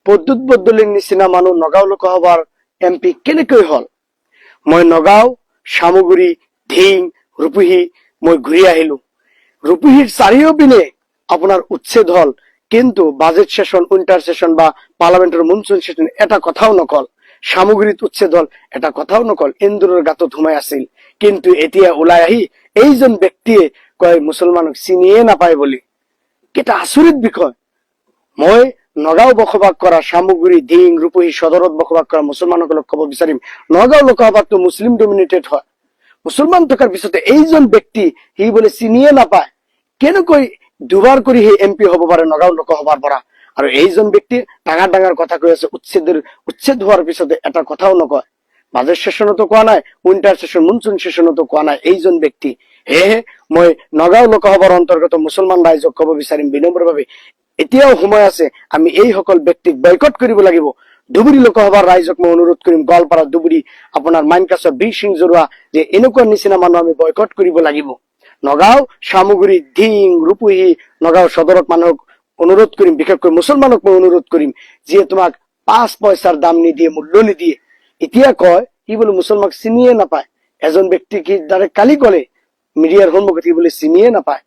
পদ্যুৎ বদলিৰ নিচিনা মানুহ নগাঁও লোকসভাৰ MP কেনেকৈ হল? মই নগাঁও, সামগুৰি, ঢিং, ৰূপহী মই ঘূৰি আহিলো। ৰূপহীৰ চাৰিওপিনে আপোনাৰ উচ্ছেদ হল, কিন্তু বাজেট সেশন, উইন্টার সেশন বা পার্লামেন্টের মনসুন সেশন এটা কথাও নকল। সামগ্রীত উচ্ছেদ হল, এটা কথাও নকল। এন্দুৰৰ গাঁতত সোমাই আছিল, কিন্তু এতিয়া ওলাই আহি এইজন ব্যক্তিয়ে কয় মুছলমানক চিনিয়ে নাপায় বুলি। এটা আচৰিত বিষয়। মই নগাঁও বসবাস কৰা, সামগুৰি, ঢিং, ৰূপহী সদৰত বসবাস কৰা মুছলমানসকলক ক'ব বিচাৰিম, নগাঁও লোকসভাটো মুছলিম ডমিনেটেড হয়। মুছলমান থকাৰ পিছতে এইজন ব্যক্তি সি বোলে চিনিয়ে নাপায়। কেনেকৈ দুবাৰ কৰি সেই MP হ'ব পাৰে নগাঁও লোকসভাৰ পৰা? আৰু এইজন ব্যক্তি ডাঙৰ ডাঙৰ কথা কৈ আছে, উচ্ছেদ হোৱাৰ পিছতে এটা কথাও নকয়। বাজেট সেশনতো কোৱা নাই, উইন্টাৰ সেশন, মনসুন সেশনতো কোৱা নাই এইজন ব্যক্তি। সেয়েহে মই নগাঁও লোকসভাৰ অন্তৰ্গত মুছলমান ৰাইজক ক'ব বিচাৰিম বিনম্ৰভাৱে, এতিয়াও সময় আছে, আমি এইসকল ব্যক্তিক বয়কট কৰিব লাগিব। ধুবুৰী লোকসভাৰ ৰাইজক মই অনুৰোধ কৰিম, গোৱালপাৰা, ধুবুৰী, আপোনাৰ মাইনকাছৰ বীৰ সিং জৰুৱা, যে এনেকুৱা নিচিনা মানুহ আমি বয়কট কৰিব লাগিব। নগাঁও, সামগুৰি, ঢিং, ৰূপহী, নগাঁও সদৰত মানুহক অনুৰোধ কৰিম, বিশেষকৈ মুছলমানক মই অনুৰোধ কৰিম, যিয়ে তোমাক 5 পইচাৰ দাম নিদিয়ে, মূল্য নিদিয়ে, এতিয়া কয় সি বোলে মুছলমানক চিনিয়ে নাপায়। এজন ব্যক্তি কি ডাইৰেক্ট কালি কলে মিডিয়াৰ সন্মুখত সি বোলে চিনিয়ে নাপায়।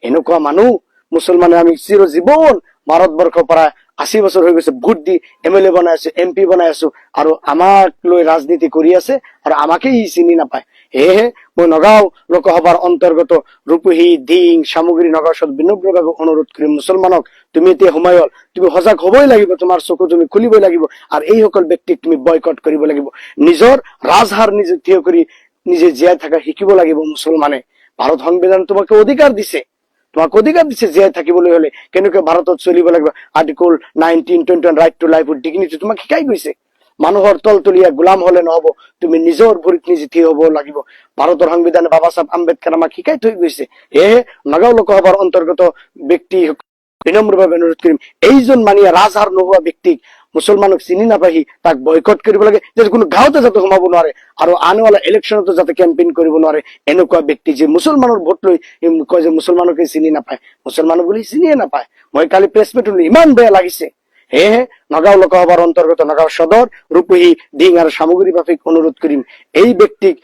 এনেকুৱা মানুহ মুছলমানে আমি চিৰ জীৱন ভাৰতবৰ্ষৰ পৰা 80 বছৰ হৈ গৈছে ভোট দি MLA বনাই আছো, MP বনাই আছো, আৰু আমাক লৈ ৰাজনীতি কৰি আছে, আৰু আমাকে ই চিনি নাপায়। সেয়েহে মই নগাঁও লোকসভাৰ অন্তৰ্গত ৰূপহী, ঢিং, সামগ্ৰী, নগাঁও সদৰ বিনম্ৰভাৱে অনুৰোধ কৰিম, মুছলমানক তুমি এতিয়া সময় হল, তুমি সজাগ হবই লাগিব, তোমাৰ চকু তুমি খুলিবই লাগিব, আৰু এইসকল ব্যক্তিক তুমি বয়কট কৰিব লাগিব। নিজৰ ৰাজহাৰ নিজে থিয় কৰি নিজে জীয়াই থকা শিকিব লাগিব মুছলমানে। ভাৰত সংবিধান তোমাকে অধিকাৰ দিছে, তোমাক অধিকাৰ দিছে জীয়াই থাকিবলৈ হলে কেনেকৈ ভাৰতত চলিব লাগিব। Article 19, 21 right to life with dignity তোমাক শিকাই গৈছে। মানুহৰ তলতলীয়া গোলাম হলে নহব, তুমি নিজৰ ভৰিত নিজে থিয় হব লাগিব। ভাৰতৰ সংবিধানে বাবা চাহেব আম্বেদকাৰ আমাক শিকাই থৈ গৈছে। সেয়েহে নগাঁও লোকসভাৰ অন্তৰ্গত ব্যক্তি বিনম্ৰভাৱে অনুৰোধ কৰিম, এইজন মানিয়া ৰাজহাৰ নোহোৱা ব্যক্তিক মুছলমানক চিনি নাপাহি, তাক বয়কট কৰিব লাগে, যাতে কোনো গাঁৱতে যাতে সোমাব নোৱাৰে, আৰু আনৱালা ইলেকশ্যনতো যাতে কেম্পেইন কৰিব নোৱাৰে। এনেকুৱা ব্যক্তি যে মুছলমানৰ ভোট লৈ কয় যে মুছলমানকে চিনি নাপায়, মুছলমানক বুলি চিনিয়ে নাপায়। মই কালি প্ৰেছ মিট হলো, ইমান বেয়া লাগিছে। সেয়েহে নগাঁও লোকসভাৰ অন্তৰ্গত নগাঁও সদৰ, ৰূপহী, ঢিং আৰু সামগ্ৰী বাসীক অনুৰোধ কৰিম, এই ব্যক্তিক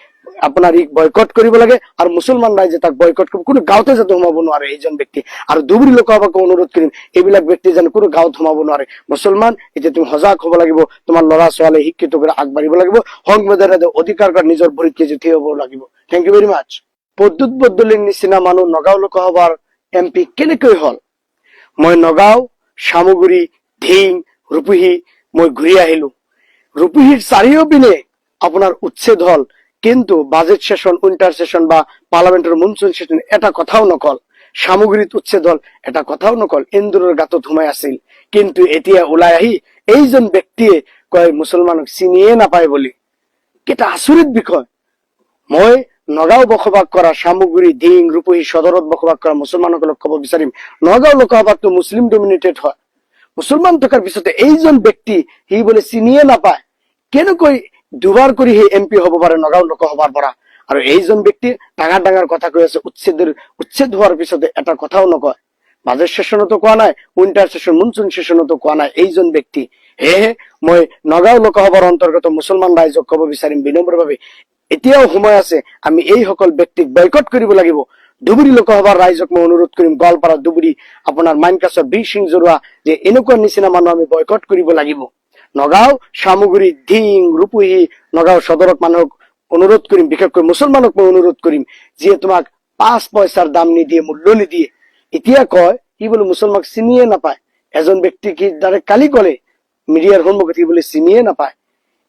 আপোনাৰ বয়কট কৰিব লাগে, আৰু মুছলমান ৰাইজে তাক বয়কট কৰিব, কোনো গাঁৱতে যাতে সোমাব নোৱাৰে এইজন ব্যক্তি। আৰু ধুবুৰী লোকসভাকো অনুৰোধ কৰিম, এইবিলাক ব্যক্তি যেন কোনো গাঁৱত সোমাব নোৱাৰে। মুছলমান এতিয়া তুমি সজাগ হব লাগিব, তোমাৰ ল'ৰা ছোৱালী শিক্ষিত কৰি আগবাঢ়িব লাগিব, সংবিধানে অধিকাৰ কৰি নিজৰ ভৰিত নিজে থিয় হব লাগিব। থেংক ইউ ভেৰি মাছ। পদ্যুৎ বদলিৰ নিচিনা মানুহ নগাঁও লোকসভাৰ MP কেনেকৈ হল? মই নগাঁও, সামগুৰি, ঢিং, ৰূপহী মই ঘূৰি আহিলো। ৰূপহীৰ চাৰিওপিনে আপোনাৰ উচ্ছেদ হল, কিন্তু বাজেট সেশন, উইন্টার সেশন বা পার্লামেন্টের মনসুন সেশন এটা কথাও নকল। সামগ্রীত উচ্ছেদ হল, এটা কথাও নকল। এন্দুৰৰ গাঁতত সোমাই আছিল, কিন্তু এতিয়া ওলাই আহি এইজন ব্যক্তিয়ে কয় মুছলমানক চিনিয়ে নাপায় বুলি। এটা আচৰিত বিষয়। মই নগাঁও বসবাস কৰা, সামগুৰি, ঢিং, ৰূপহী সদৰত বসবাস কৰা মুছলমানসকলক ক'ব বিচাৰিম, নগাঁও লোকসভাটো মুছলিম ডমিনেটেড হয়। মুছলমান থকাৰ পিছতে এইজন ব্যক্তি সি বোলে চিনিয়ে নাপায়। কেনেকৈ দুবাৰ কৰি সেই MP হ'ব পাৰে নগাঁও লোকসভাৰ পৰা? আৰু এইজন ব্যক্তি ডাঙৰ ডাঙৰ কথা কৈ আছে, উচ্ছেদ হোৱাৰ পিছতে এটা কথাও নকয়। বাজেট সেশনতো কোৱা নাই, উইন্টাৰ সেশন, মনসুন সেশনতো কোৱা নাই এইজন ব্যক্তি। সেয়েহে মই নগাঁও লোকসভাৰ অন্তৰ্গত মুছলমান ৰাইজক ক'ব বিচাৰিম বিনম্ৰভাৱে, এতিয়াও সময় আছে, আমি এইসকল ব্যক্তিক বয়কট কৰিব লাগিব। ধুবুৰী লোকসভাৰ ৰাইজক মই অনুৰোধ কৰিম, গোৱালপাৰা, ধুবুৰী, আপোনাৰ মাইনকাছৰ বীৰ সিং জৰুৱা, যে এনেকুৱা নিচিনা মানুহ আমি বয়কট কৰিব লাগিব। নগাঁও, সামগুৰি, ঢিং, ৰূপহী, নগাঁও সদৰত মানুহক অনুৰোধ কৰিম, বিশেষকৈ মুছলমানক মই অনুৰোধ কৰিম, যিয়ে তোমাক 5 পইচাৰ দাম নিদিয়ে, মূল্য নিদিয়ে, এতিয়া কয় সি বোলে মুছলমানক চিনিয়ে নাপায়। এজন ব্যক্তি কি ডাইৰেক্ট কালি কলে মিডিয়াৰ সন্মুখত সি বোলে চিনিয়ে নাপায়।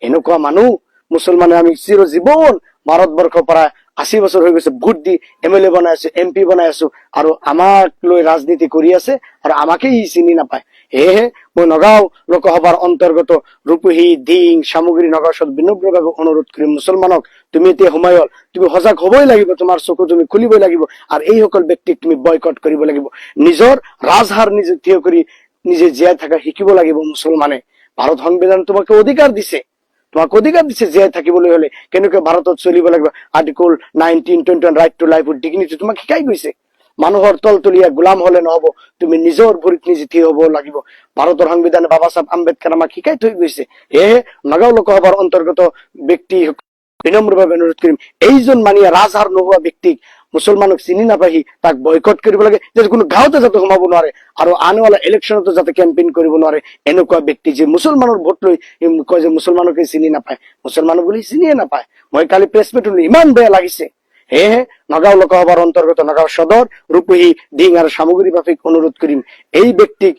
এনেকুৱা মানুহ মুছলমানে আমি চিৰ জীৱন ভাৰতবৰ্ষৰ পৰা 80 বছৰ হৈ গৈছে ভোট দি MLA বনাই আছো, MP বনাই আছো, আৰু আমাক লৈ ৰাজনীতি কৰি আছে, আৰু আমাকে ই চিনি নাপায়। সেয়েহে মই নগাঁও লোকসভাৰ অন্তৰ্গত ৰূপহী, ঢিং, সামগ্ৰী, নগাঁও সদৰ বিনম্ৰভাৱে অনুৰোধ কৰিম, মুছলমানক তুমি এতিয়া সময় হল, তুমি সজাগ হবই লাগিব, তোমাৰ চকু তুমি খুলিবই লাগিব, আৰু এইসকল ব্যক্তিক তুমি বয়কট কৰিব লাগিব। নিজৰ ৰাজহাৰ নিজে থিয় কৰি নিজে জীয়াই থকা শিকিব লাগিব মুছলমানে। ভাৰত সংবিধান তোমাকে অধিকাৰ দিছে, তোমাক অধিকাৰ দিছে জীয়াই থাকিবলৈ হলে কেনেকৈ ভাৰতত চলিব লাগিব। Article 19, 21 right to life with dignity তোমাক শিকাই গৈছে। মানুহৰ তলতলীয়া গোলাম হলে নহব, তুমি নিজৰ ভৰিত নিজে থিয় হব লাগিব। ভাৰতৰ সংবিধানে বাবা চাহেব আম্বেদকাৰ আমাক শিকাই থৈ গৈছে। সেয়েহে নগাঁও লোকসভাৰ অন্তৰ্গত ব্যক্তি বিনম্ৰভাৱে অনুৰোধ কৰিম, এইজন মানিয়া ৰাজহাৰ নোহোৱা ব্যক্তিক, মুছলমানক চিনি নাপাহি তাক বয়কট কৰিব লাগে, যাতে কোনো গাঁৱতে যাতে সোমাব নোৱাৰে আৰু আনৱালা ইলেকশ্যনতো যাতে কেম্পেইন কৰিব নোৱাৰে। এনেকুৱা ব্যক্তি যে মুছলমানৰ ভোট লৈ কয় যে মুছলমানকে চিনি নাপায়, মুছলমানক বুলি চিনিয়ে নাপায়। মই কালি প্ৰেছ মিট শুনিলো, ইমান বেয়া লাগিছে। সেয়েহে নগাঁও লোকসভাৰ অন্তৰ্গত নগাঁও সদৰ, ৰূপহী, দিং আৰু সামগ্ৰী বাসীক অনুৰোধ কৰিম, এই ব্যক্তিক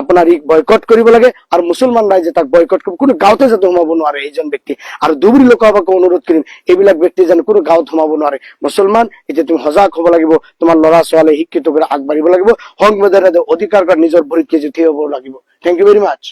আপোনাৰ বয়কট কৰিব লাগে আৰু মুছলমান ৰাইজে তাক বয়কট কৰিব, কোনো গাঁৱতে যাতে সোমাব নোৱাৰে এইজন ব্যক্তি। আৰু ধুবুৰী লোকসভাকো অনুৰোধ কৰিম, এইবিলাক ব্যক্তি যেন কোনো গাঁৱত সোমাব নোৱাৰে। মুছলমান এতিয়া তুমি সজাগ হব লাগিব, তোমাৰ ল'ৰা ছোৱালী শিক্ষিত কৰি আগবাঢ়িব লাগিব, সংবিধানে অধিকাৰ নিজৰ ভৰিত নিজে থিয় হব লাগিব। Thank you very much.